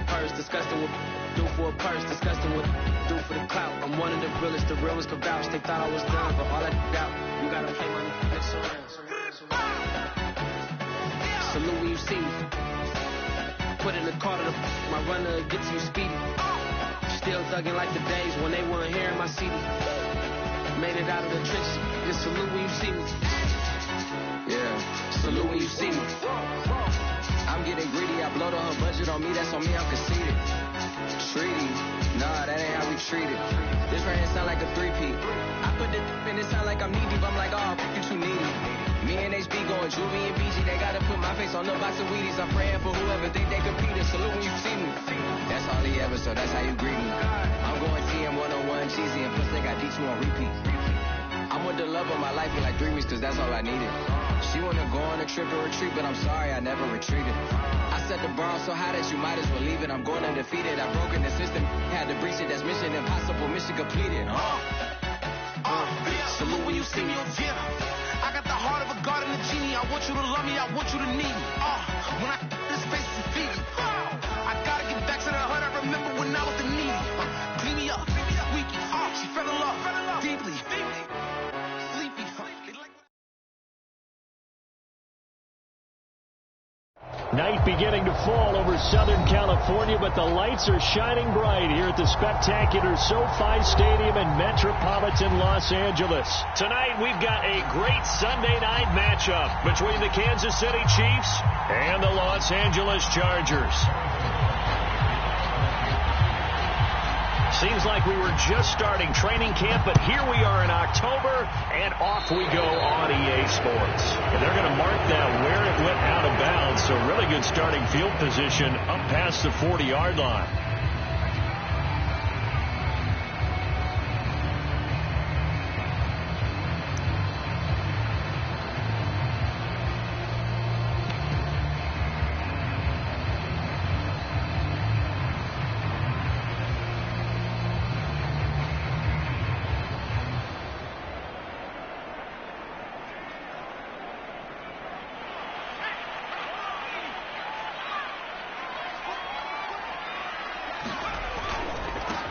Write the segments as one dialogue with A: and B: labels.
A: purse. Disgusting what do for a purse. Disgusting what do for the clout. I'm one of the realest. The real ones can vouch. They thought I was done, but all I doubt. You gotta pay money. Salute when you see me. Put in the car to my runner get to you speedy. Still thugging like the days when they weren't hearing my CD. Made it out of the trenches. Just salute when you see me. Yeah, salute when you see me. I'm getting greedy. I blowed on her budget on me. That's on me. I'm conceited. Treaty. Nah, that ain't how we treat it. This right here sound like a three-peat. I put the in it sound like I'm knee deep. I'm like, oh, you too needy. Me and HB going Juvie and BG. They gotta put my face on the box of Wheaties. I'm praying for whoever think they compete. Salute when you see me. That's all he ever, so that's how you greet me. I'm going TM 101 cheesy, and plus they got D2 on repeat. I'm with the love of my life for like 3 weeks, cause that's all I needed. She wanna go on a trip or retreat, but I'm sorry, I never retreated. I set the bar so high that you might as well leave it. I'm going undefeated. I've broken the system, had to breach it. That's mission impossible, mission completed. Salute when you see me. I got the heart of a god and a genie. I want you to love me, I want you to need me. When I this face is Fiji. I gotta get back to the hood. I remember when I was the needy. Clean me up, squeaky. She fell in love deeply. Sleepy.
B: Night beginning to fall over Southern California, but the lights are shining bright here at the spectacular SoFi Stadium in metropolitan Los Angeles. Tonight, we've got a great Sunday night matchup between the Kansas City Chiefs and the Los Angeles Chargers. Seems like we were just starting training camp, but here we are in October, and off we go on EA Sports. And they're going to mark that where it went out of bounds, so really good starting field position up past the 40-yard line.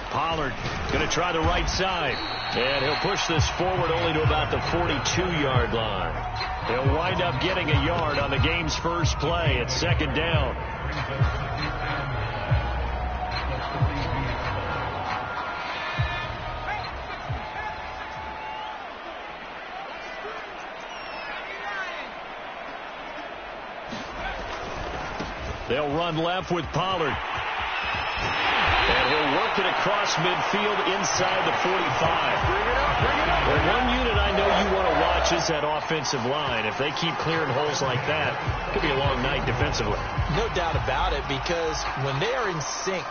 B: Pollard going to try the right side. And he'll push this forward only to about the 42-yard line. He'll wind up getting a yard on the game's first play at second down. They'll run left with Pollard. And he'll work it across midfield inside the 45. Well, one unit I know you want to watch is that offensive line. If they keep clearing holes like that, it could be a long night defensively.
C: No doubt about it, because when they are in sync,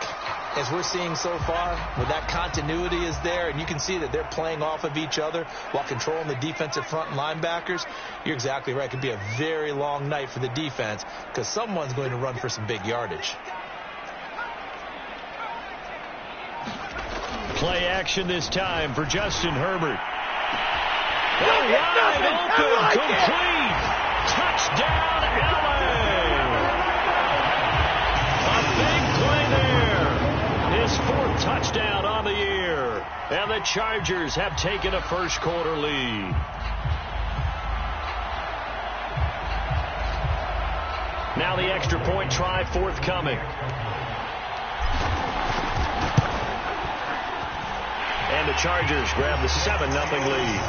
C: as we're seeing so far, when that continuity is there, and you can see that they're playing off of each other while controlling the defensive front linebackers, you're exactly right. It could be a very long night for the defense because someone's going to run for some big yardage.
B: Play action this time for Justin Herbert. Wide open, complete. Touchdown, LA. A big play there. His fourth touchdown on the year. And the Chargers have taken a first quarter lead. Now the extra point try forthcoming. And the Chargers grab the 7-0 lead.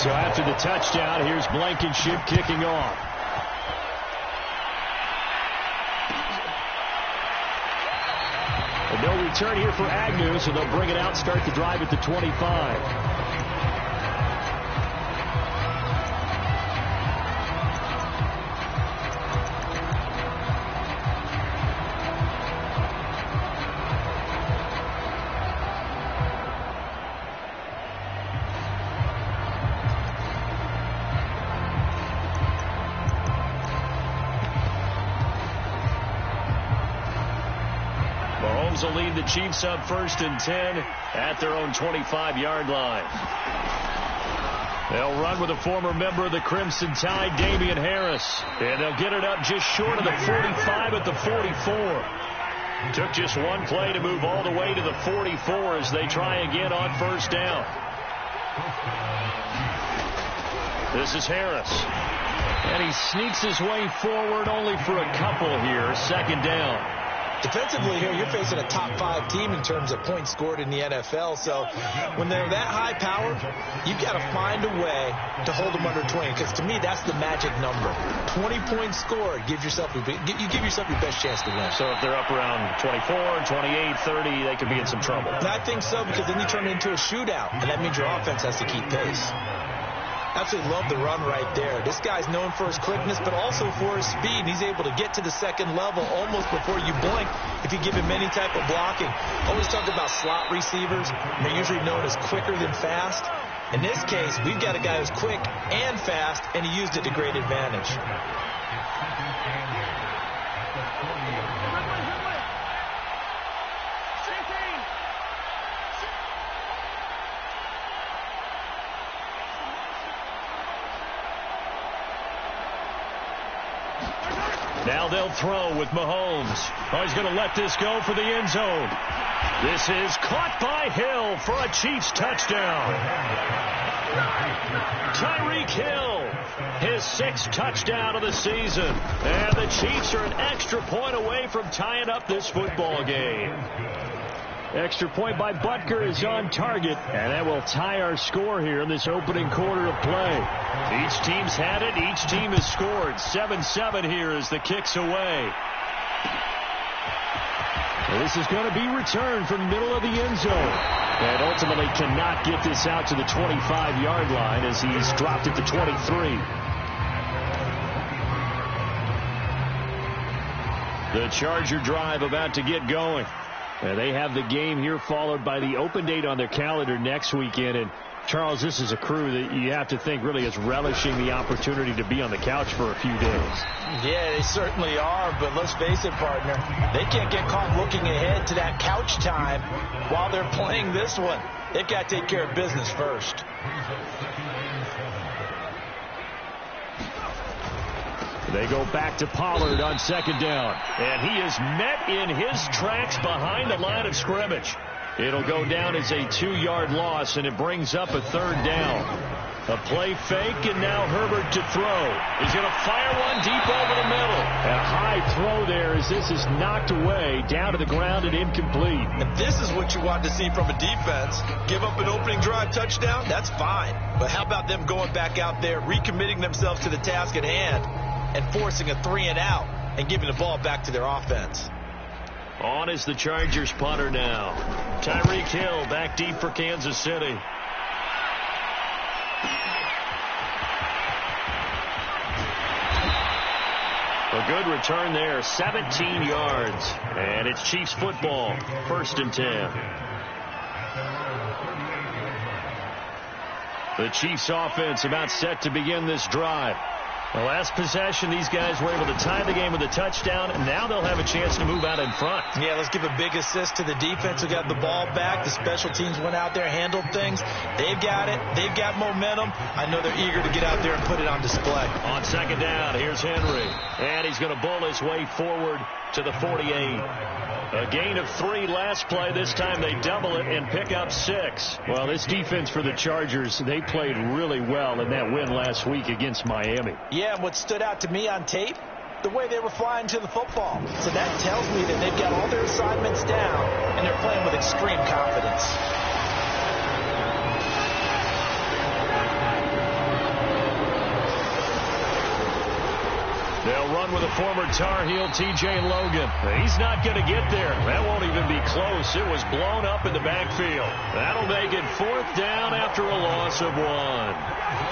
B: So after the touchdown, here's Blankenship kicking off. And no return here for Agnew, so they'll bring it out, start the drive at the 25. Will will lead the Chiefs up 1st and 10 at their own 25-yard line. They'll run with a former member of the Crimson Tide, Damian Harris. And they'll get it up just short of the 45 at the 44. Took just one play to move all the way to the 44 as they try again on 1st down. This is Harris. And he sneaks his way forward only for a couple here. 2nd down.
C: Defensively here, you're facing a top 5 team in terms of points scored in the NFL. So when they're that high powered, you've got to find a way to hold them under 20. Because to me, that's the magic number. 20 points scored, you give yourself your best chance to win.
B: So if they're up around 24, 28, 30, they could be in some trouble.
C: And I think so, because then you turn it into a shootout, and that means your offense has to keep pace. Absolutely love the run right there. This guy's known for his quickness, but also for his speed. He's able to get to the 2nd level almost before you blink if you give him any type of blocking. Always talk about slot receivers. They're usually known as quicker than fast. In this case, we've got a guy who's quick and fast, and he used it to great advantage.
B: Now they'll throw with Mahomes. Oh, he's going to let this go for the end zone. This is caught by Hill for a Chiefs touchdown. Tyreek Hill, his 6th touchdown of the season. And the Chiefs are an extra point away from tying up this football game. Extra point by Butker is on target, and that will tie our score here in this opening quarter of play. Each team's had it. Each team has scored. 7-7 here as the kick's away. This is going to be returned from the middle of the end zone. And ultimately cannot get this out to the 25-yard line as he's dropped at the 23. The Charger drive about to get going. They have the game here followed by the open date on their calendar next weekend. And, Charles, this is a crew that you have to think really is relishing the opportunity to be on the couch for a few days.
C: Yeah, they certainly are. But let's face it, partner, they can't get caught looking ahead to that couch time while they're playing this one. They've got to take care of business first.
B: They go back to Pollard on 2nd down. And he is met in his tracks behind the line of scrimmage. It'll go down as a 2-yard loss, and it brings up a 3rd down. A play fake, and now Herbert to throw. He's going to fire one deep over the middle. A high throw there as this is knocked away, down to the ground and incomplete.
C: If this is what you want to see from a defense, give up an opening drive touchdown, that's fine. But how about them going back out there, recommitting themselves to the task at hand, and forcing a 3-and-out and giving the ball back to their offense.
B: On is the Chargers punter now. Tyreek Hill back deep for Kansas City. A good return there, 17 yards. And it's Chiefs football, 1st and 10. The Chiefs offense about set to begin this drive. The last possession, these guys were able to tie the game with a touchdown, and now they'll have a chance to move out in front.
C: Yeah, let's give a big assist to the defense who got the ball back. The special teams went out there, handled things. They've got it. They've got momentum. I know they're eager to get out there and put it on display.
B: On 2nd down, here's Henry. And he's going to bull his way forward to the 48. A gain of 3 last play. This time they double it and pick up 6. Well, this defense for the Chargers, they played really well in that win last week against Miami.
C: Yeah, and what stood out to me on tape, the way they were flying to the football. So that tells me that they've got all their assignments down, and they're playing with extreme confidence.
B: They'll run with a former Tar Heel, T.J. Logan. He's not going to get there. That won't even be close. It was blown up in the backfield. That'll make it 4th down after a loss of 1.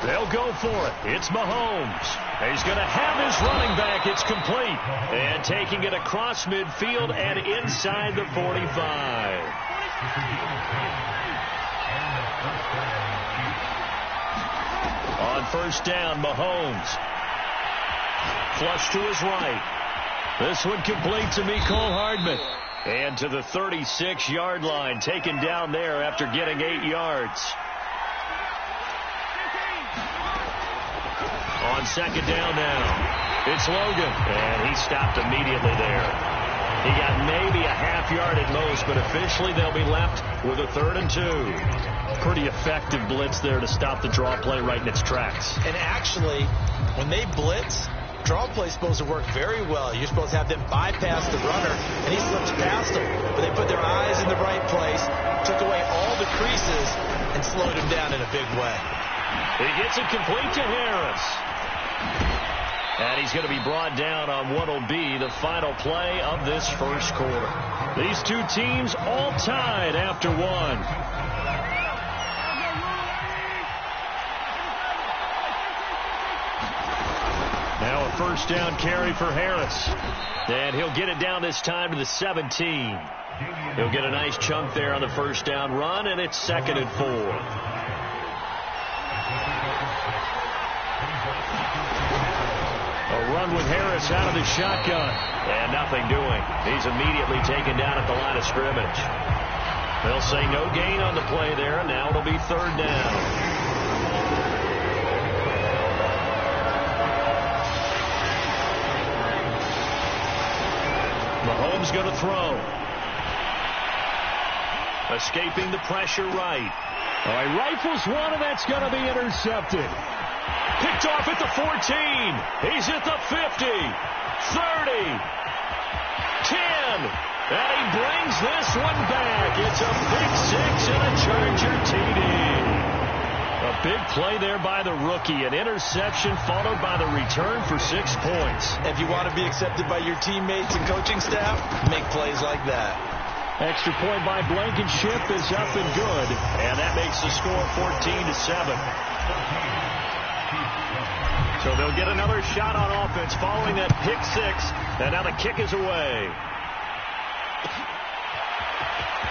B: They'll go for it. It's Mahomes. He's going to have his running back. It's complete. And taking it across midfield and inside the 45. On first down, Mahomes. Flush to his right. This one complete to Mecole Hardman. And to the 36-yard line, taken down there after getting 8 yards. On second down now, it's Logan. And he stopped immediately there. He got maybe a half yard at most, but officially they'll be left with a 3rd and 2. Pretty effective blitz there to stop the draw play right in its tracks.
C: And actually, when they blitz, draw play is supposed to work very well. You're supposed to have them bypass the runner, and he slips past them. But they put their eyes in the right place, took away all the creases, and slowed him down in a big way.
B: He gets it complete to Harris. And he's going to be brought down on what will be the final play of this first quarter. These two teams all tied after one. Now a first down carry for Harris. And he'll get it down this time to the 17. He'll get a nice chunk there on the first down run, and it's 2nd and 4. A run with Harris out of the shotgun. And nothing doing. He's immediately taken down at the line of scrimmage. They'll say no gain on the play there. Now it'll be 3rd down. Mahomes going to throw. Escaping the pressure right. Oh, he rifles one, and that's going to be intercepted. Picked off at the 14. He's at the 50. 30. 10. And he brings this one back. It's a big 6 and a Charger TD. A big play there by the rookie. An interception followed by the return for 6 points.
C: If you want to be accepted by your teammates and coaching staff, make plays like that.
B: Extra point by Blankenship is up and good. And that makes the score 14-7. So they'll get another shot on offense following that pick 6. And now the kick is away.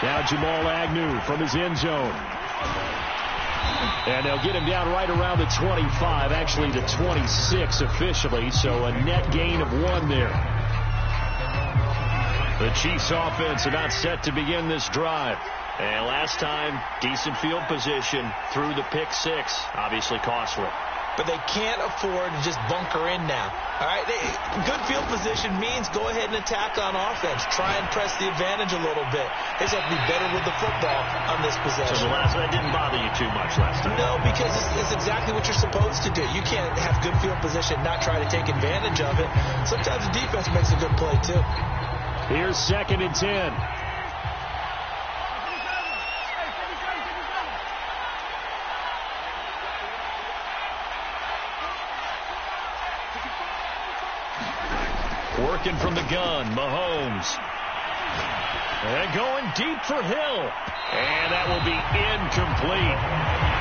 B: Now Jamal Agnew from his end zone. And they'll get him down right around the 25, actually the 26 officially. So a net gain of 1 there. The Chiefs offense about set to begin this drive. And last time, decent field position through the pick 6. Obviously costly.
C: But they can't afford to just bunker in now. All right, good field position means go ahead and attack on offense. Try and press the advantage a little bit. They just have to be better with the football on this possession.
B: So the last one didn't bother you too much last time?
C: No, because it's exactly what you're supposed to do. You can't have good field position, not try to take advantage of it. Sometimes the defense makes a good play, too.
B: Here's 2nd and 10. Working from the gun, Mahomes. And going deep for Hill. And that will be incomplete.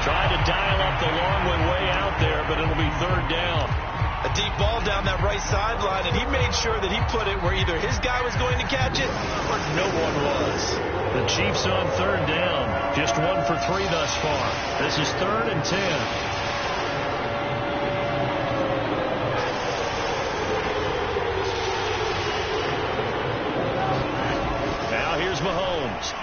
B: Trying to dial up the long one way out there, but it'll be 3rd down.
C: A deep ball down that right sideline, and he made sure that he put it where either his guy was going to catch it or no one was.
B: The Chiefs on 3rd down. Just 1 for 3 thus far. This is 3rd and 10. Mahomes.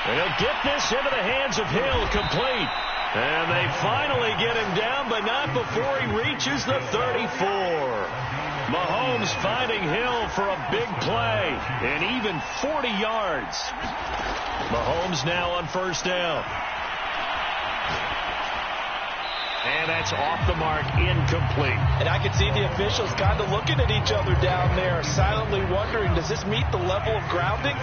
B: And he'll get this into the hands of Hill, complete. And they finally get him down, but not before he reaches the 34. Mahomes finding Hill for a big play, and even 40 yards. Mahomes now on first down. And that's off the mark, incomplete.
C: And I could see the officials kind of looking at each other down there, silently wondering, does this meet the level of grounding?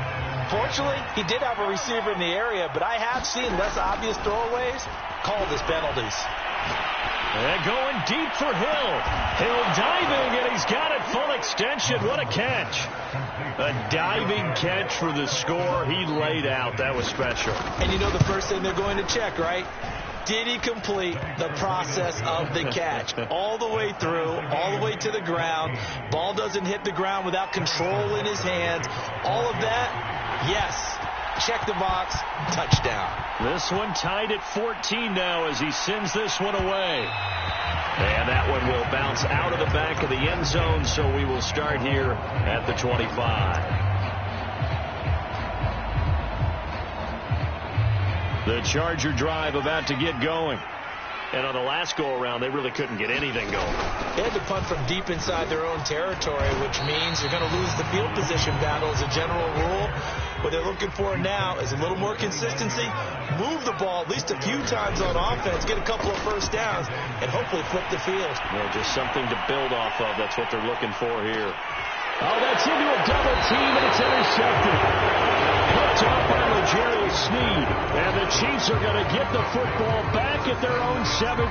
C: Fortunately, he did have a receiver in the area, but I have seen less obvious throwaways called as penalties.
B: And going deep for Hill. Hill diving, and he's got it full extension. What a catch. A diving catch for the score. He laid out. That was special.
C: And you know the first thing they're going to check, right? Did he complete the process of the catch? All the way through, all the way to the ground. Ball doesn't hit the ground without control in his hands. All of that, yes. check the box, touchdown.
B: This one tied at 14 now as he sends this one away. And that one will bounce out of the back of the end zone, so we will start here at the 25. The Charger drive about to get going. And on the last go-around, they really couldn't get anything going.
C: They had to punt from deep inside their own territory, which means you're going to lose the field position battle as a general rule. What they're looking for now is a little more consistency, move the ball at least a few times on offense, get a couple of first downs, and hopefully flip the field.
B: Yeah, just something to build off of. That's what they're looking for here. Oh, that's into a double team, and it's intercepted. Picked off by L'Jarius Sneed. And the Chiefs are going to get the football back at their own 17.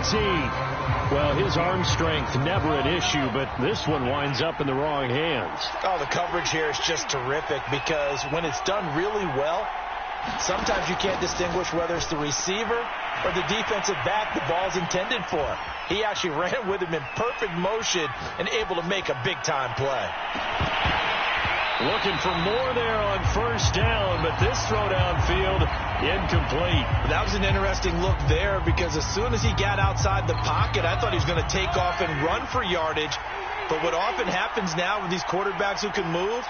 B: Well, his arm strength never an issue, but this one winds up in the wrong hands.
C: Oh, the coverage here is just terrific because when it's done really well, sometimes you can't distinguish whether it's the receiver or the defensive back the ball's intended for. He actually ran with him in perfect motion and able to make a big-time play.
B: Looking for more there on first down, but this throw downfield incomplete.
C: That was an interesting look there because as soon as he got outside the pocket, I thought he was going to take off and run for yardage. But what often happens now with these quarterbacks who can move,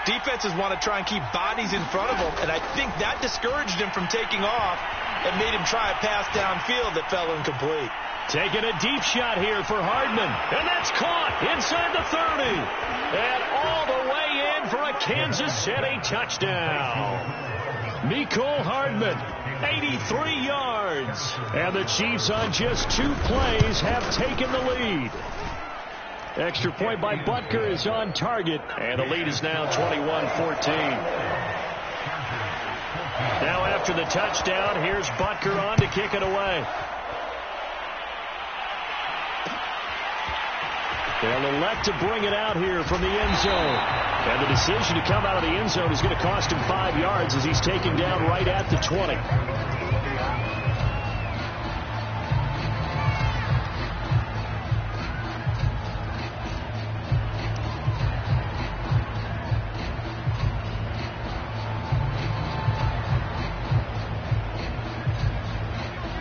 C: defenses want to try and keep bodies in front of them, and I think that discouraged him from taking off and made him try a pass downfield that fell incomplete.
B: Taking a deep shot here for Hardman, and that's caught inside the 30. And all the way in for a Kansas City touchdown. Mecole Hardman, 83 yards. And the Chiefs on just 2 plays have taken the lead. Extra point by Butker is on target, and the lead is now 21-14. Now after the touchdown, here's Butker on to kick it away. They'll elect to bring it out here from the end zone. And the decision to come out of the end zone is going to cost him 5 yards as he's taken down right at the 20.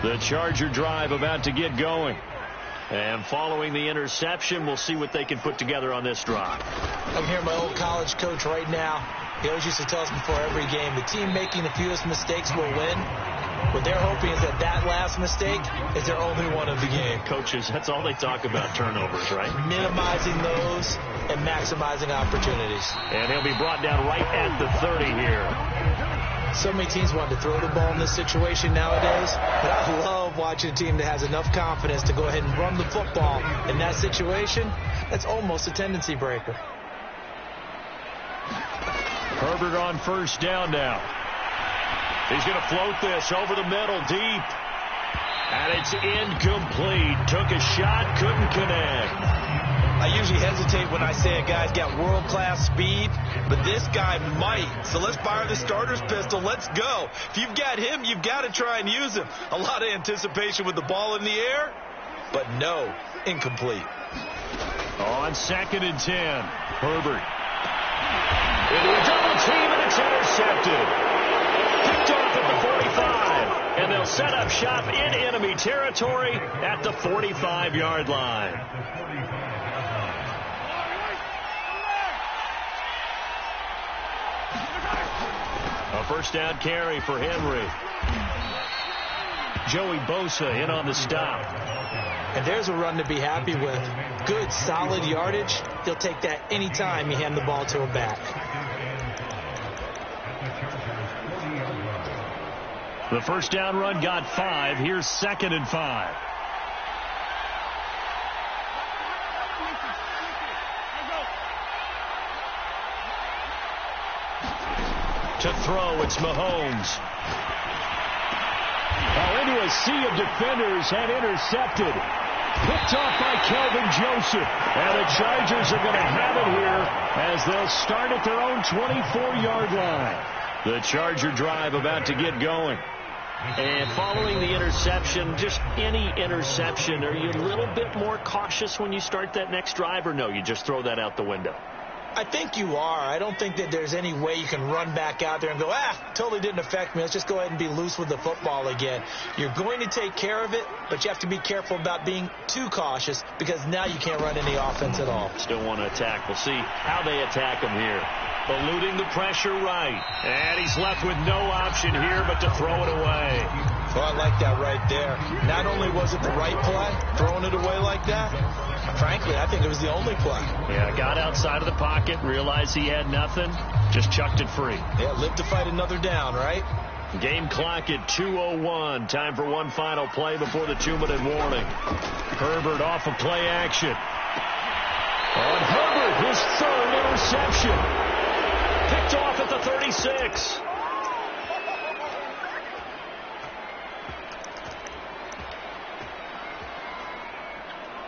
B: The Charger drive about to get going. And following the interception, we'll see what they can put together on this drive.
C: I'm hearing my old college coach right now. He always used to tell us before every game, the team making the fewest mistakes will win. What they're hoping is that that last mistake is their only one of the game.
B: Coaches, that's all they talk about, turnovers, right?
C: Minimizing those and maximizing opportunities.
B: And he'll be brought down right at the 30 here.
C: So many teams want to throw the ball in this situation nowadays, but I love watching a team that has enough confidence to go ahead and run the football. In that situation, that's almost a tendency breaker.
B: Herbert on first down now. He's going to float this over the middle, deep. And it's incomplete. Took a shot, couldn't connect.
C: I usually hesitate when I say a guy's got world-class speed, but this guy might. So let's fire the starter's pistol. Let's go. If you've got him, you've got to try and use him. A lot of anticipation with the ball in the air, but no, incomplete.
B: On 2nd and 10, Herbert. Into a double team, and it's intercepted. Picked off at the 45, and they'll set up shop in enemy territory at the 45-yard line. A first down carry for Henry. Joey Bosa in on the stop.
C: And there's a run to be happy with. Good, solid yardage. They'll take that anytime you hand the ball to a back.
B: The first down run got 5. Here's 2nd and 5. To throw, it's Mahomes. Into a sea of defenders and intercepted. Picked off by Kelvin Joseph. And the Chargers are going to have it here as they'll start at their own 24-yard line. The Charger drive about to get going. And following the interception, just any interception, are you a little bit more cautious when you start that next drive, or no, you just throw that out the window?
C: I think you are. I don't think that there's any way you can run back out there and go, totally didn't affect me. Let's just go ahead and be loose with the football again. You're going to take care of it, but you have to be careful about being too cautious because now you can't run any offense at all.
B: Still want to attack. We'll see how they attack him here. Eluding the pressure right. And he's left with no option here but to throw it away.
C: Well, I like that right there. Not only was it the right play, throwing it away like that, frankly, I think it was the only play.
B: Yeah, got outside of the pocket, realized he had nothing, just chucked it free.
C: Yeah, live to fight another down, right?
B: Game clock at 2:01. Time for one final play before the 2-minute warning. Herbert off of play action. On Herbert, his third interception. Picked off at the 36.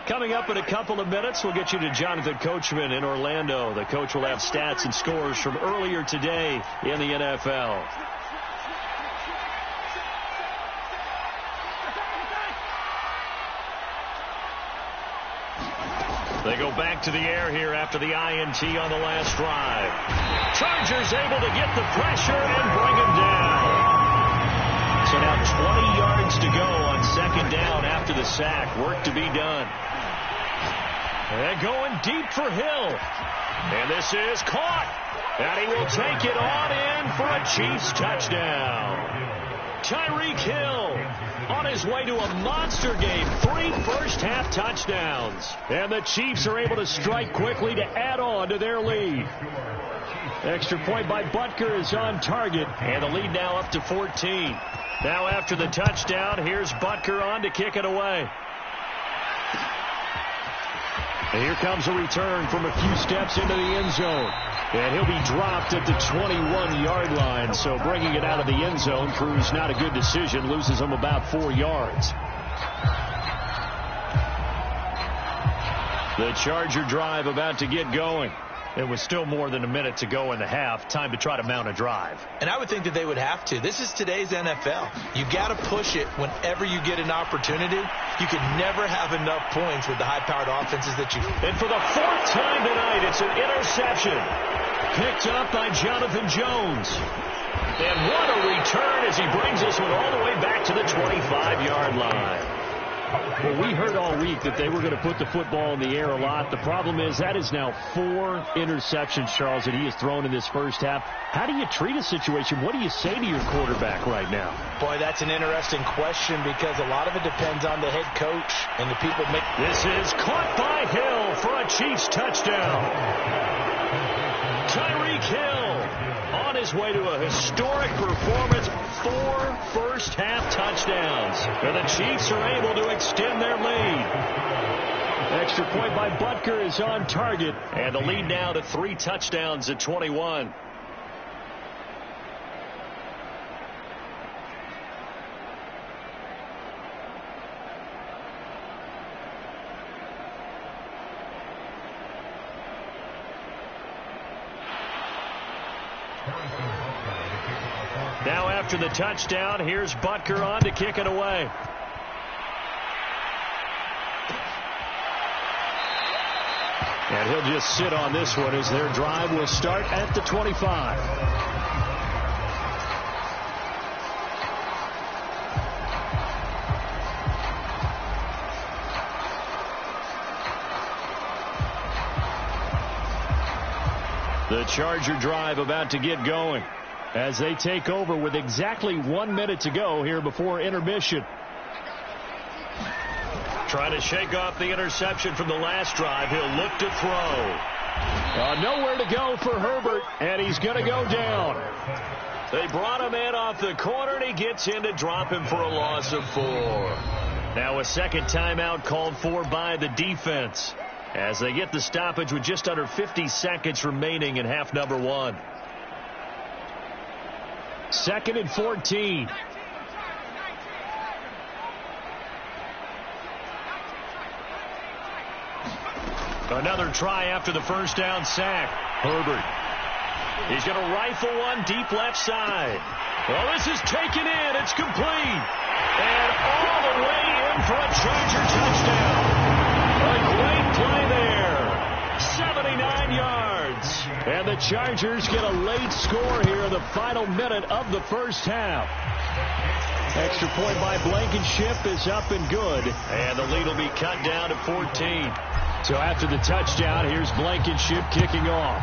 B: Coming up in a couple of minutes, we'll get you to Jonathan Coachman in Orlando. The coach will have stats and scores from earlier today in the NFL. They go back to the air here after the INT on the last drive. Chargers able to get the pressure and bring him down. So now 20 yards to go on second down after the sack. Work to be done. And going deep for Hill. And this is caught. And he will take it on in for a Chiefs touchdown. Tyreek Hill on his way to a monster game. 3 first-half touchdowns. And the Chiefs are able to strike quickly to add on to their lead. Extra point by Butker is on target. And the lead now up to 14. Now after the touchdown, here's Butker on to kick it away. And here comes a return from a few steps into the end zone. And he'll be dropped at the 21-yard line. So bringing it out of the end zone proves not a good decision. Loses him about 4 yards. The Charger drive about to get going. It was still more than a minute to go in the half. Time to try to mount a drive.
C: And I would think that they would have to. This is today's NFL. You got to push it whenever you get an opportunity. You can never have enough points with the high-powered offenses that you...
B: And for the 4th time tonight, it's an interception. Picked up by Jonathan Jones. And what a return as he brings this one all the way back to the 25-yard line. Well, we heard all week that they were going to put the football in the air a lot. The problem is that is now 4 interceptions, Charles, that he has thrown in this first half. How do you treat a situation? What do you say to your quarterback right now?
C: Boy, that's an interesting question because a lot of it depends on the head coach and the people make...
B: This is caught by Hill for a Chiefs touchdown. Tyreek Hill on his way to a historic performance. 4 first-half touchdowns. And the Chiefs are able to extend their lead. Extra point by Butker is on target. And the lead now to 3 touchdowns at 21. Now after the touchdown, here's Butker on to kick it away. And he'll just sit on this one as their drive will start at the 25. The Charger drive about to get going as they take over with exactly 1 minute to go here before intermission. Trying to shake off the interception from the last drive. He'll look to throw. Nowhere to go for Herbert, and he's going to go down. They brought him in off the corner, and he gets in to drop him for a loss of 4. Now a second timeout called for by the defense as they get the stoppage with just under 50 seconds remaining in half number 1. 2nd and 14. Another try after the first down sack. Herbert. He's going to rifle one deep left side. Well, this is taken in. It's complete. And all the way in for a Charger touchdown. A great play there. 79 yards. defense. And the Chargers get a late score here in the final minute of the first half. Extra point by Blankenship is up and good. And the lead will be cut down to 14. So after the touchdown, here's Blankenship kicking off.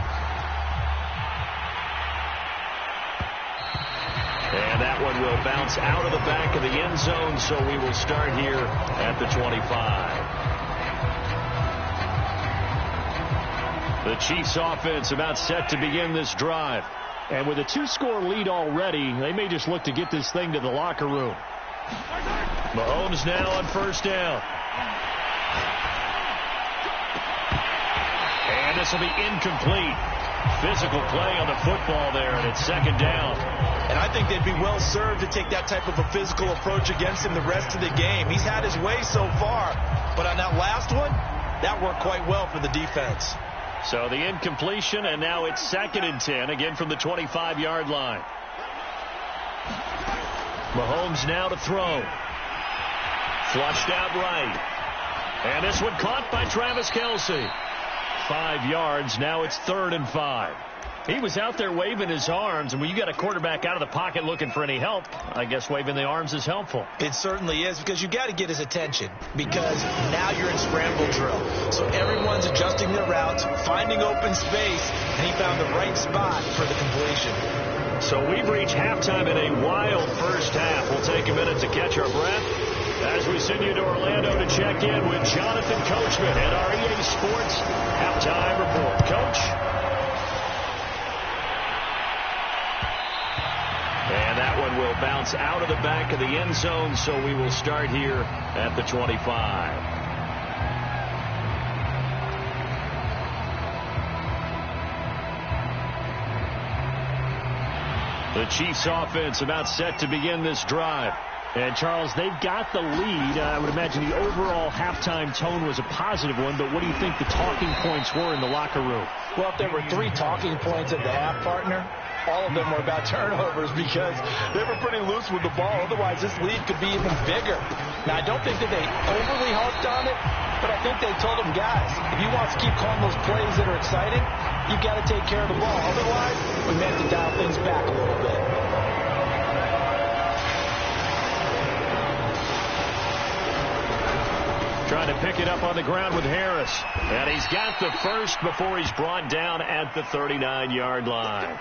B: And that one will bounce out of the back of the end zone, so we will start here at the 25. The Chiefs offense about set to begin this drive. And with a 2-score lead already, they may just look to get this thing to the locker room. Mahomes now on first down. And this will be incomplete. Physical play on the football there, and it's second down.
C: And I think they'd be well served to take that type of a physical approach against him the rest of the game. He's had his way so far, but on that last one, that worked quite well for the defense.
B: So the incompletion, and now it's 2nd and 10, again from the 25-yard line. Mahomes now to throw. Flushed out right. And this one caught by Travis Kelce. 5 yards, now it's 3rd and 5. He was out there waving his arms, and when you got a quarterback out of the pocket looking for any help, I guess waving the arms is helpful.
C: It certainly is, because you got to get his attention, because now you're in scramble drill. So everyone's adjusting their routes, finding open space, and he found the right spot for the completion.
B: So we've reached halftime in a wild first half. We'll take a minute to catch our breath as we send you to Orlando to check in with Jonathan Coachman at our EA Sports Halftime Report. Coach? And that one will bounce out of the back of the end zone, so we will start here at the 25. The Chiefs offense about set to begin this drive. And, Charles, they've got the lead. I would imagine the overall halftime tone was a positive one, but what do you think the talking points were in the locker room?
C: Well, if there were 3 talking points at the half, partner, all of them were about turnovers because they were pretty loose with the ball. Otherwise, this lead could be even bigger. Now, I don't think that they overly harped on it, but I think they told them, guys, if you want to keep calling those plays that are exciting, you've got to take care of the ball. Otherwise, we may have to dial things back a little bit.
B: Trying to pick it up on the ground with Harris. And he's got the first before he's brought down at the 39-yard line.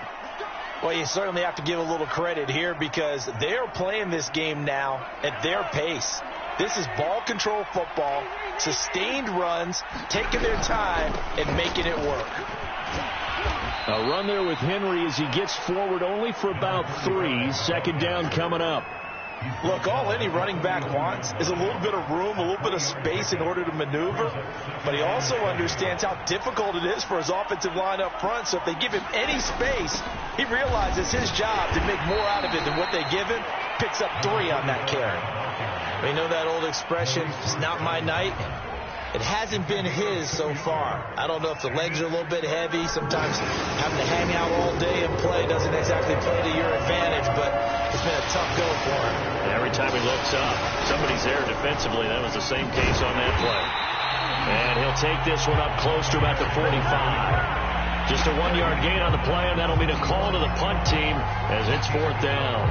C: Well, you certainly have to give a little credit here because they're playing this game now at their pace. This is ball control football, sustained runs, taking their time and making it work.
B: A run there with Henry as he gets forward only for about 3. Second down coming up.
C: Look, all any running back wants is a little bit of room, a little bit of space in order to maneuver. But he also understands how difficult it is for his offensive line up front. So if they give him any space, he realizes his job to make more out of it than what they give him. Picks up 3 on that carry. We know that old expression, it's not my night. It hasn't been his so far. I don't know if the legs are a little bit heavy. Sometimes having to hang out all day and play doesn't exactly play to your advantage, but it's been a tough go for him.
B: Every time he looks up, somebody's there defensively. That was the same case on that play. And he'll take this one up close to about the 45. Just a 1-yard gain on the play, and that'll mean a call to the punt team as it's 4th down.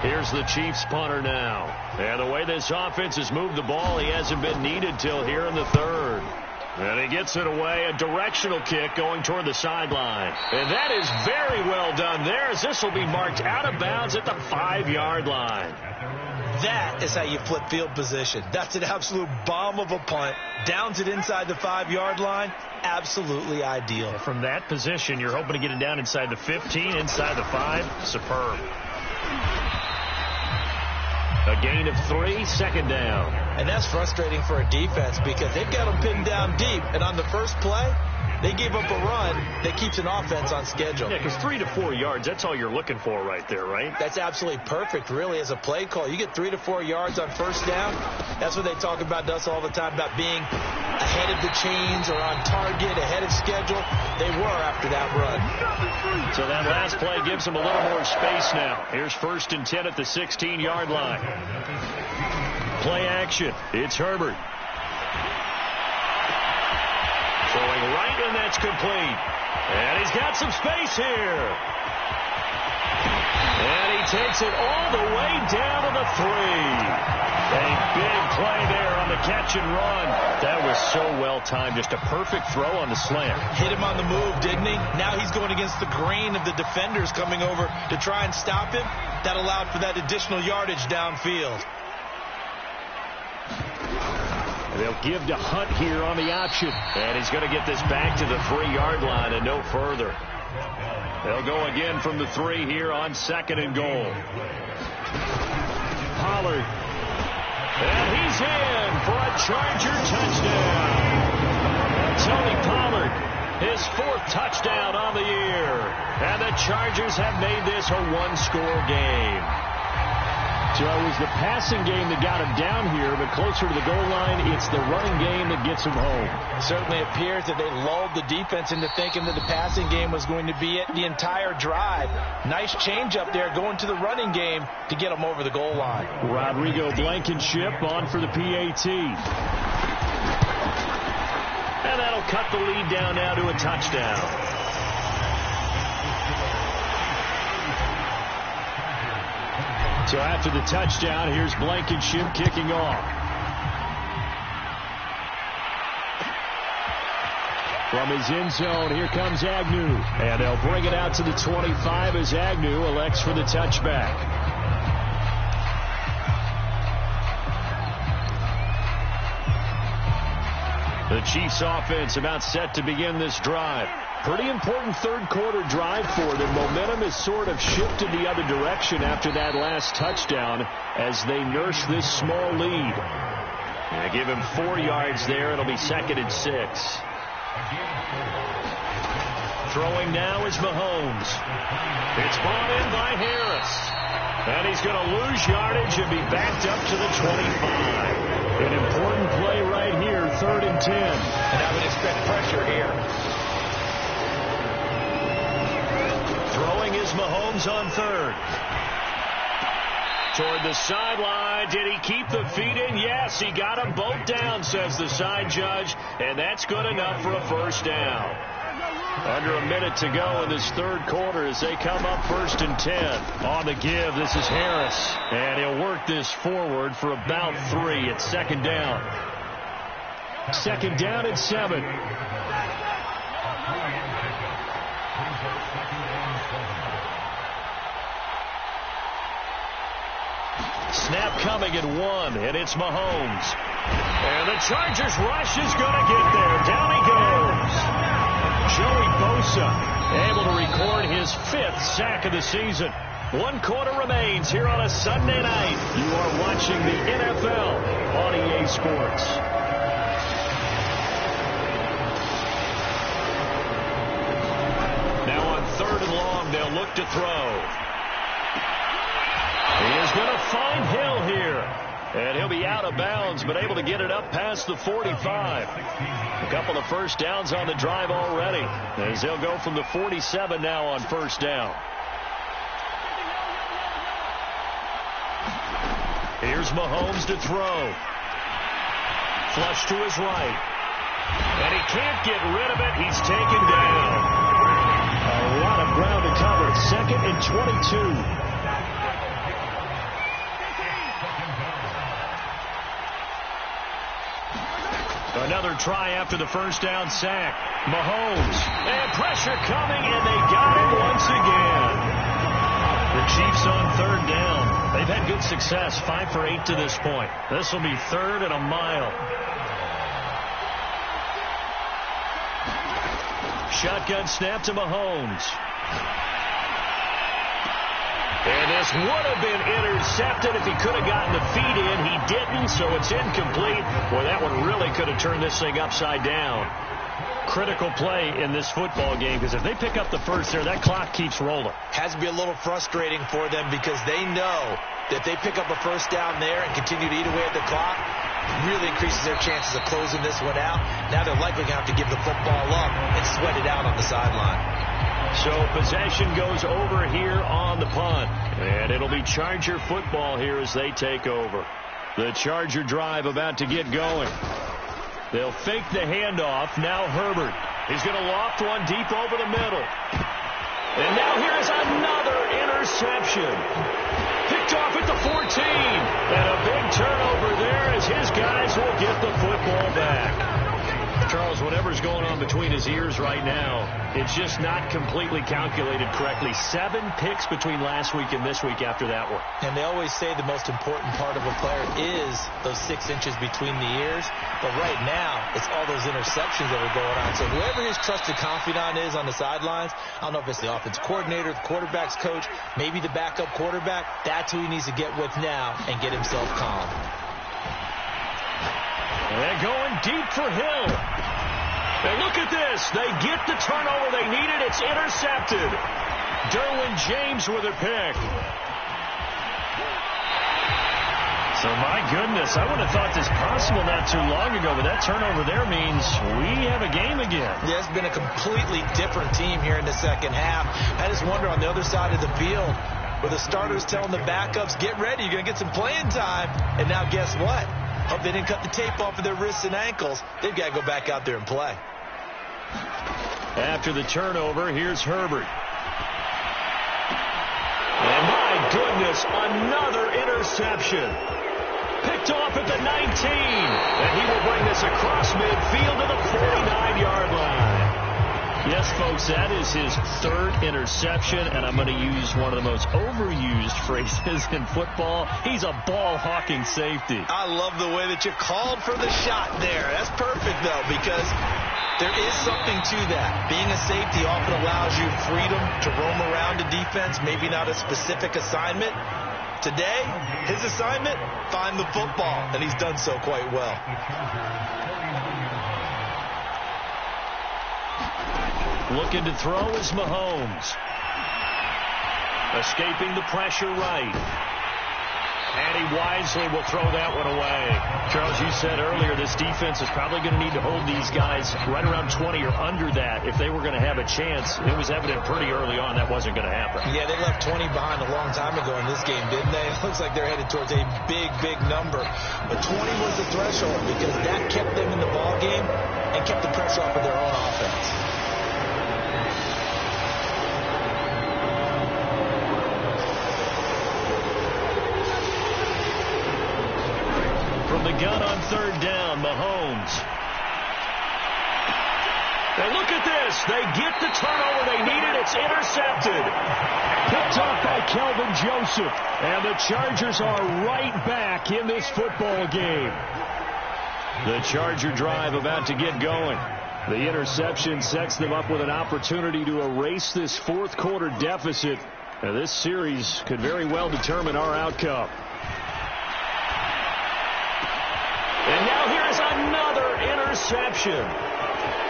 B: Here's the Chiefs punter now. And the way this offense has moved the ball, he hasn't been needed till here in the 3rd. And he gets it away, a directional kick going toward the sideline. And that is very well done there, as this will be marked out of bounds at the 5-yard line.
C: That is how you flip field position. That's an absolute bomb of a punt. Downs it inside the 5-yard line. Absolutely ideal.
B: From that position, you're hoping to get it down inside the 15, inside the 5. Superb. A gain of 3, second down.
C: And that's frustrating for a defense because they've got them pinned down deep. And on the first play, they give up a run that keeps an offense on schedule.
B: Yeah, because 3 to 4 yards, that's all you're looking for right there, right?
C: That's absolutely perfect, really, as a play call. You get 3 to 4 yards on first down. That's what they talk about to us all the time, about being ahead of the chains or on target, ahead of schedule. They were after that run.
B: So that last play gives them a little more space now. Here's 1st and 10 at the 16-yard line. Play action. It's Herbert. Throwing right, and that's complete. And he's got some space here. And he takes it all the way down to the 3. A big play there on the catch and run. That was so well timed. Just a perfect throw on the slant.
C: Hit him on the move, didn't he? Now he's going against the grain of the defenders coming over to try and stop him. That allowed for that additional yardage downfield.
B: And they'll give to Hunt here on the option. And he's going to get this back to the 3-yard line and no further. They'll go again from the 3 here on 2nd and goal. Pollard. And he's in for a Charger touchdown. Tony Pollard, his 4th touchdown on the year. And the Chargers have made this a 1-score game. So it was the passing game that got him down here, but closer to the goal line, it's the running game that gets him home.
C: It certainly appears that they lulled the defense into thinking that the passing game was going to be it the entire drive. Nice change up there going to the running game to get them over the goal line.
B: Rodrigo Blankenship on for the PAT. And that'll cut the lead down now to a touchdown. So after the touchdown, here's Blankenship kicking off. From his end zone, here comes Agnew. And they'll bring it out to the 25 as Agnew elects for the touchback. The Chiefs offense about set to begin this drive. Pretty important third-quarter drive for them. Momentum has sort of shifted the other direction after that last touchdown as they nurse this small lead. They give him 4 yards there. It'll be 2nd and 6. Throwing now is Mahomes. It's brought in by Harris. And he's going to lose yardage and be backed up to the 25. An important play right here, 3rd and 10.
C: And I would expect pressure here.
B: Throwing is Mahomes on 3rd. Toward the sideline. Did he keep the feet in? Yes, he got them both down, says the side judge. And that's good enough for a 1st down. Under a minute to go in this 3rd quarter as they come up 1st and 10. On the give, this is Harris. And he'll work this forward for about 3. It's 2nd down. 2nd down and 7. Snap coming at 1, and it's Mahomes. And the Chargers rush is going to get there. Down he goes. Joey Bosa able to record his 5th sack of the season. 1 quarter remains here on a Sunday night. You are watching the NFL on EA Sports. Now on 3rd and long, they'll look to throw. He is going to find Hill here. And he'll be out of bounds, but able to get it up past the 45. A couple of 1st downs on the drive already, as they'll go from the 47 now on 1st down. Here's Mahomes to throw. Flush to his right. And he can't get rid of it. He's taken down. A lot of ground to cover. 2nd and 22. Another try after the 1st down sack. Mahomes. And pressure coming, and they got him once again. The Chiefs on 3rd down. They've had good success, 5 for 8 to this point. This will be 3rd and a mile. Shotgun snap to Mahomes. And this would have been intercepted if he could have gotten the feet in. He didn't, so it's incomplete. Boy, that one really could have turned this thing upside down. Critical play in this football game, because if they pick up the 1st there, that clock keeps rolling.
C: Has to be a little frustrating for them because they know that they pick up a 1st down there and continue to eat away at the clock, really increases their chances of closing this one out. Now they're likely going to have to give the football up and sweat it out on the sideline.
B: So possession goes over here on the punt. And it'll be Charger football here as they take over. The Charger drive about to get going. They'll fake the handoff. Now Herbert. He's going to loft one deep over the middle. And now here's another interception. Picked off at the 14. And a big turnover there as his guys will get the football back. Charles, whatever's going on between his ears right now, it's just not completely calculated correctly. 7 picks between last week and this week after that one.
C: And they always say the most important part of a player is those 6 inches between the ears. But right now, it's all those interceptions that are going on. So whoever his trusted confidant is on the sidelines, I don't know if it's the offensive coordinator, the quarterback's coach, maybe the backup quarterback, that's who he needs to get with now and get himself calm.
B: They're going deep for Hill. And look at this. They get the turnover they needed. It's intercepted. Derwin James with a pick. So, my goodness, I would have thought this possible not too long ago, but that turnover there means we have a game again.
C: Yeah, it's been a completely different team here in the second half. I just wonder on the other side of the field where the starters telling the backups, get ready, you're going to get some playing time. And now guess what? Hope they didn't cut the tape off of their wrists and ankles. They've got to go back out there and play.
B: After the turnover, here's Herbert. And my goodness, another interception. Picked off at the 19. And he will bring this across midfield to the 49-yard line. Yes, folks, that is his 3rd interception, and I'm going to use one of the most overused phrases in football. He's a ball-hawking safety.
C: I love the way that you called for the shot there. That's perfect, though, because there is something to that. Being a safety often allows you freedom to roam around the defense, maybe not a specific assignment. Today, his assignment, find the football, and he's done so quite well.
B: Looking to throw is Mahomes. Escaping the pressure right. And he wisely will throw that one away. Charles, you said earlier this defense is probably going to need to hold these guys right around 20 or under that if they were going to have a chance. It was evident pretty early on that wasn't going to happen.
C: Yeah, they left 20 behind a long time ago in this game, didn't they? It looks like they're headed towards a big, big number. But 20 was the threshold because that kept them in the ball game and kept the pressure off of their own offense.
B: From the gun on 3rd down, Mahomes. And look at this. They get the turnover they needed. It's intercepted. Picked off by Kelvin Joseph. And the Chargers are right back in this football game. The Charger drive about to get going. The interception sets them up with an opportunity to erase this 4th quarter deficit. Now, this series could very well determine our outcome. And now here's another interception.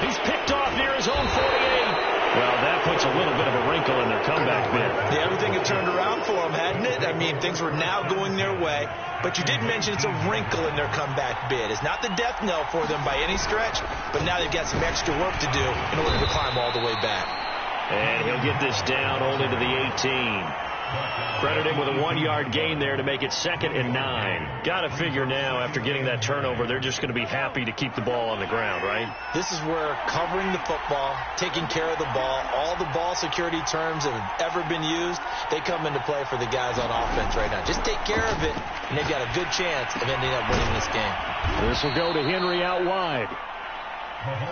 B: He's picked off near his own 48. Well, that puts a little bit of a wrinkle in their comeback bid.
C: Yeah, everything had turned around for them, hadn't it? I mean, things were now going their way. But you did mention it's a wrinkle in their comeback bid. It's not the death knell for them by any stretch, but now they've got some extra work to do in order to climb all the way back.
B: And he'll get this down only to the 18. Credit him with a 1-yard gain there to make it 2nd and 9. Got to figure now, after getting that turnover, they're just going to be happy to keep the ball on the ground, right?
C: This is where covering the football, taking care of the ball, all the ball security terms that have ever been used, they come into play for the guys on offense right now. Just take care of it, and they've got a good chance of ending up winning this game.
B: This will go to Henry out wide.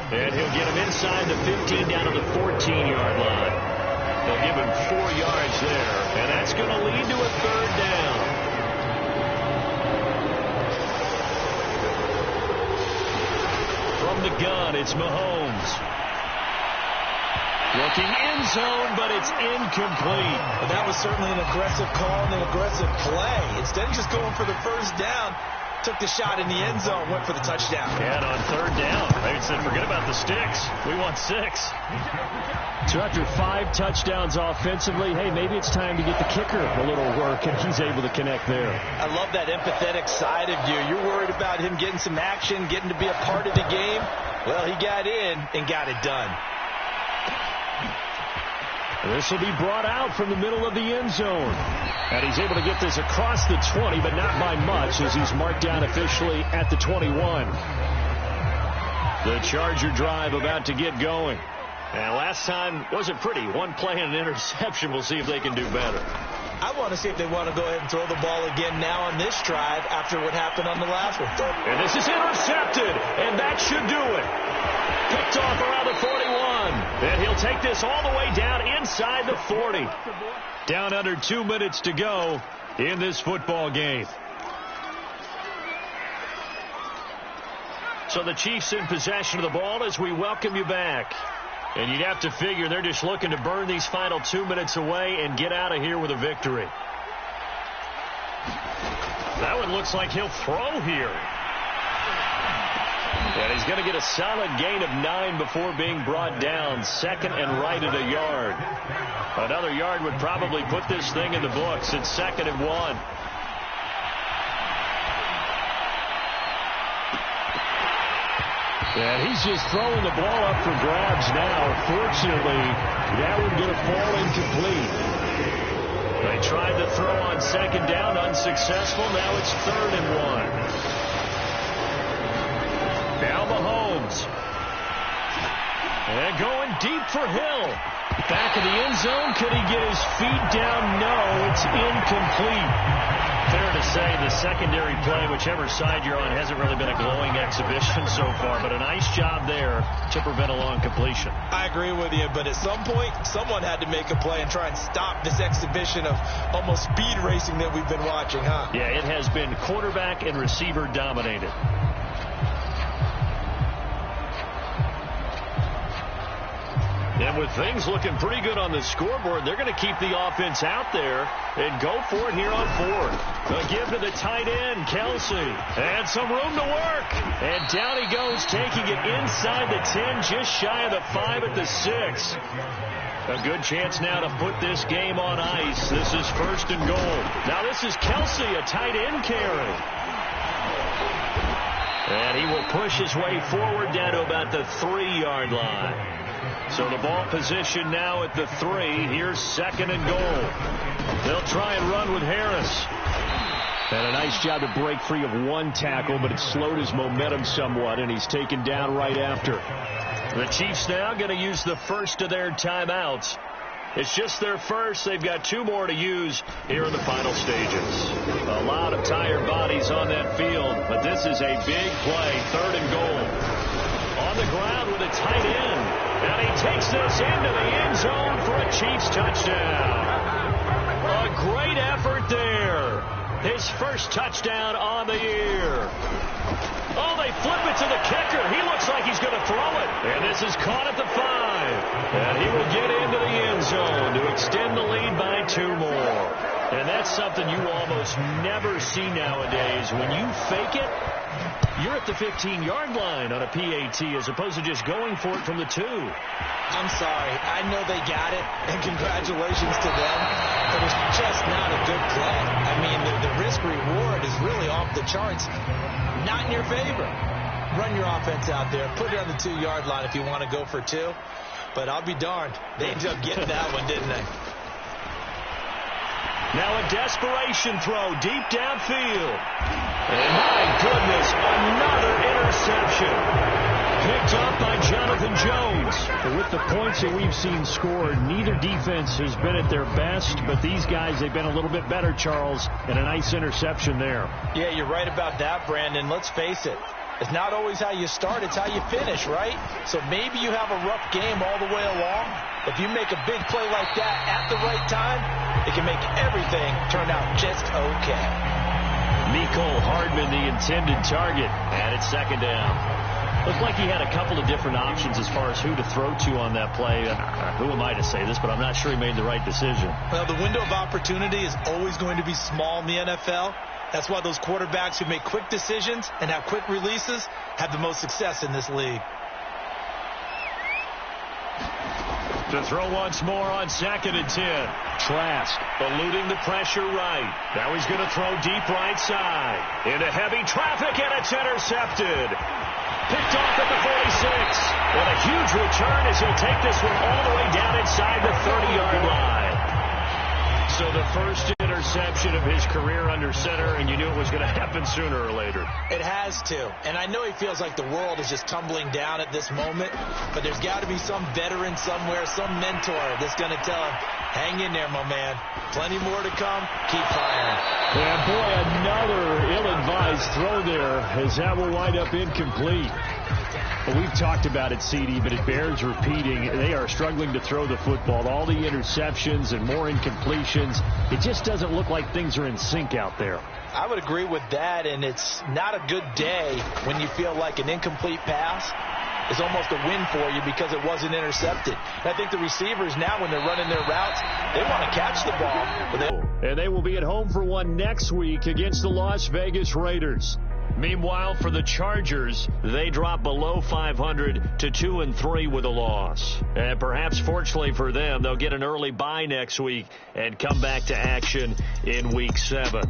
B: And he'll get him inside the 15 down to the 14-yard line. They'll give him 4 yards there, and that's going to lead to a 3rd down. From the gun, it's Mahomes. Looking end zone, but it's incomplete.
C: Well, that was certainly an aggressive call and an aggressive play. Instead of just going for the 1st down, took the shot in the end zone, went for the touchdown.
B: And on 3rd down, they said, forget about the sticks. We want 6. So after 5 touchdowns offensively, hey, maybe it's time to get the kicker a little work, and he's able to connect there.
C: I love that empathetic side of you. You're worried about him getting some action, getting to be a part of the game. Well, he got in and got it done.
B: This will be brought out from the middle of the end zone. And he's able to get this across the 20, but not by much, as he's marked down officially at the 21. The Charger drive about to get going. And last time wasn't pretty. One play and an interception. We'll see if they can do better.
C: I want to see if they want to go ahead and throw the ball again now on this drive after what happened on the last one.
B: And this is intercepted, and that should do it. Picked off around the 41. And he'll take this all the way down inside the 40. Down under 2 minutes to go in this football game. So the Chiefs in possession of the ball as we welcome you back. And you'd have to figure they're just looking to burn these final 2 minutes away and get out of here with a victory. That one looks like he'll throw here. And he's going to get a solid gain of 9 before being brought down. Second and right at a yard. Another yard would probably put this thing in the books. It's 2nd and 1. And he's just throwing the ball up for grabs now. Fortunately, that one's going to fall incomplete. They tried to throw on 2nd down, unsuccessful. Now it's 3rd and 1. Now Mahomes. And going deep for Hill. Back of the end zone. Could he get his feet down? No, it's incomplete. Fair to say the secondary play, whichever side you're on, hasn't really been a glowing exhibition so far, but a nice job there to prevent a long completion.
C: I agree with you, but at some point, someone had to make a play and try and stop this exhibition of almost speed racing that we've been watching, huh?
B: Yeah, it has been quarterback and receiver dominated. And with things looking pretty good on the scoreboard, they're going to keep the offense out there and go for it here on 4th. A give to the tight end, Kelsey. And some room to work. And down he goes, taking it inside the 10, just shy of the 5 at the 6. A good chance now to put this game on ice. This is 1st and goal. Now this is Kelsey, a tight end carry. And he will push his way forward down to about the 3-yard line. So the ball position now at the 3. Here's 2nd and goal. They'll try and run with Harris. And a nice job to break free of one tackle, but it slowed his momentum somewhat, and he's taken down right after. The Chiefs now going to use the first of their timeouts. It's just their first. They've got 2 more to use here in the final stages. A lot of tired bodies on that field, but this is a big play. 3rd and goal. On the ground with a tight end. And he takes this into the end zone for a Chiefs touchdown. A great effort there. His first touchdown on the year. Oh, they flip it to the kicker. He looks like he's going to throw it. And this is caught at the 5. And he will get into the end zone to extend the lead by 2 more. And that's something you almost never see nowadays. When you fake it, you're at the 15-yard line on a PAT as opposed to just going for it from the 2.
C: I'm sorry. I know they got it, and congratulations to them, but it's just not a good play. I mean, the risk-reward is really off the charts. Not in your favor. Run your offense out there. Put it on the 2-yard line if you want to go for 2. But I'll be darned. They ended up getting that one, didn't they?
B: Now a desperation throw deep downfield. And my goodness, another interception. Picked up by Jonathan Jones. With the points that we've seen scored, neither defense has been at their best, but these guys, they've been a little bit better, Charles, and a nice interception there.
C: Yeah, you're right about that, Brandon. Let's face it. It's not always how you start, it's how you finish, right? So maybe you have a rough game all the way along. If you make a big play like that at the right time, it can make everything turn out just okay.
B: Mecole Hardman, the intended target, and it's 2nd down. Looked like he had a couple of different options as far as who to throw to on that play. Who am I to say this, but I'm not sure he made the right decision.
C: Well, the window of opportunity is always going to be small in the NFL. That's why those quarterbacks who make quick decisions and have quick releases have the most success in this league.
B: To throw once more on 2nd and 10. Trask eluding the pressure right. Now he's going to throw deep right side. Into heavy traffic, and it's intercepted. Picked off at the 46. And a huge return as he'll take this one all the way down inside the 30-yard line. So the first interception interception of his career under center, and you knew it was going to happen sooner or later.
C: It has to. And I know he feels like the world is just tumbling down at this moment, but there's got to be some veteran somewhere, some mentor that's going to tell him, hang in there, my man. Plenty more to come. Keep firing.
B: Yeah, boy, another ill-advised throw there, as that will wind up incomplete. Well, we've talked about it, CD, but it bears repeating. They are struggling to throw the football. All the interceptions and more incompletions. It just doesn't look like things are in sync out there.
C: I would agree with that, and it's not a good day when you feel like an incomplete pass is almost a win for you because it wasn't intercepted. And I think the receivers now, when they're running their routes, they want to catch the ball.
B: And they will be at home for one next week against the Las Vegas Raiders. Meanwhile, for the Chargers, they drop below 500 to 2-3 with a loss. And perhaps fortunately for them, they'll get an early bye next week and come back to action in Week 7.